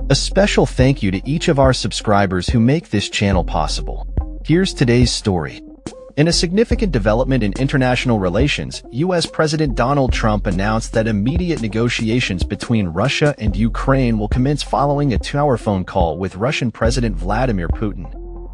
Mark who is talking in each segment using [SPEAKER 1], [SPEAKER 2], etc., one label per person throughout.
[SPEAKER 1] A special thank you to each of our subscribers who make this channel possible. Here's today's story. In a significant development in international relations, U.S. President Donald Trump announced that immediate negotiations between Russia and Ukraine will commence following a 2-hour phone call with Russian President Vladimir Putin.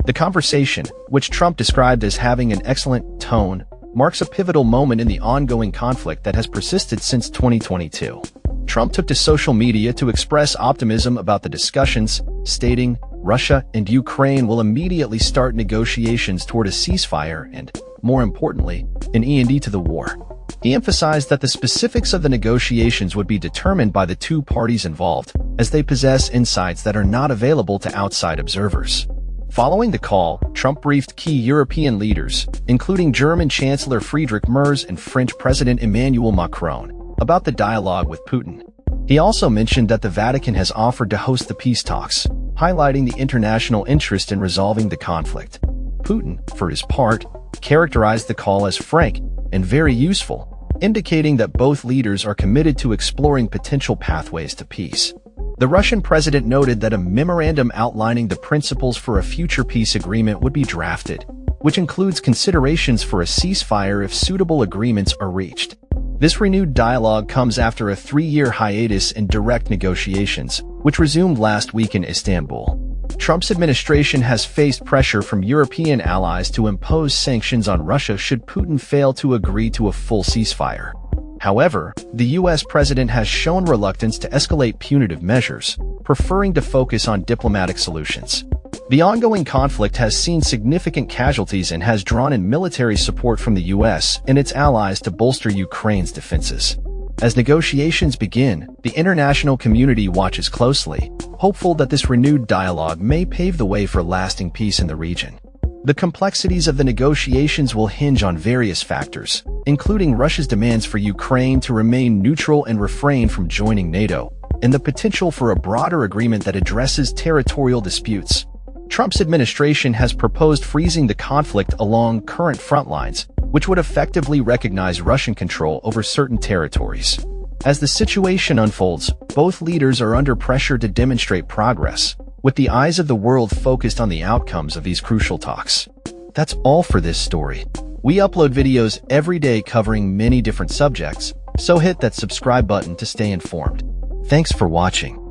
[SPEAKER 1] The conversation, which Trump described as having an excellent tone, marks a pivotal moment in the ongoing conflict that has persisted since 2022. Trump took to social media to express optimism about the discussions, stating, "Russia and Ukraine will immediately start negotiations toward a ceasefire and, more importantly, an end to the war." He emphasized that the specifics of the negotiations would be determined by the two parties involved, as they possess insights that are not available to outside observers. Following the call, Trump briefed key European leaders, including German Chancellor Friedrich Merz and French President Emmanuel Macron, about the dialogue with Putin. He also mentioned that the Vatican has offered to host the peace talks, highlighting the international interest in resolving the conflict. Putin, for his part, characterized the call as frank and very useful, indicating that both leaders are committed to exploring potential pathways to peace. The Russian president noted that a memorandum outlining the principles for a future peace agreement would be drafted, which includes considerations for a ceasefire if suitable agreements are reached. This renewed dialogue comes after a 3-year hiatus in direct negotiations, which resumed last week in Istanbul. Trump's administration has faced pressure from European allies to impose sanctions on Russia should Putin fail to agree to a full ceasefire. However, the U.S. president has shown reluctance to escalate punitive measures, preferring to focus on diplomatic solutions. The ongoing conflict has seen significant casualties and has drawn in military support from the U.S. and its allies to bolster Ukraine's defenses. As negotiations begin, the international community watches closely, hopeful that this renewed dialogue may pave the way for lasting peace in the region. The complexities of the negotiations will hinge on various factors, including Russia's demands for Ukraine to remain neutral and refrain from joining NATO, and the potential for a broader agreement that addresses territorial disputes. Trump's administration has proposed freezing the conflict along current front lines, which would effectively recognize Russian control over certain territories. As the situation unfolds, both leaders are under pressure to demonstrate progress, with the eyes of the world focused on the outcomes of these crucial talks. That's all for this story. We upload videos every day covering many different subjects, so hit that subscribe button to stay informed. Thanks for watching.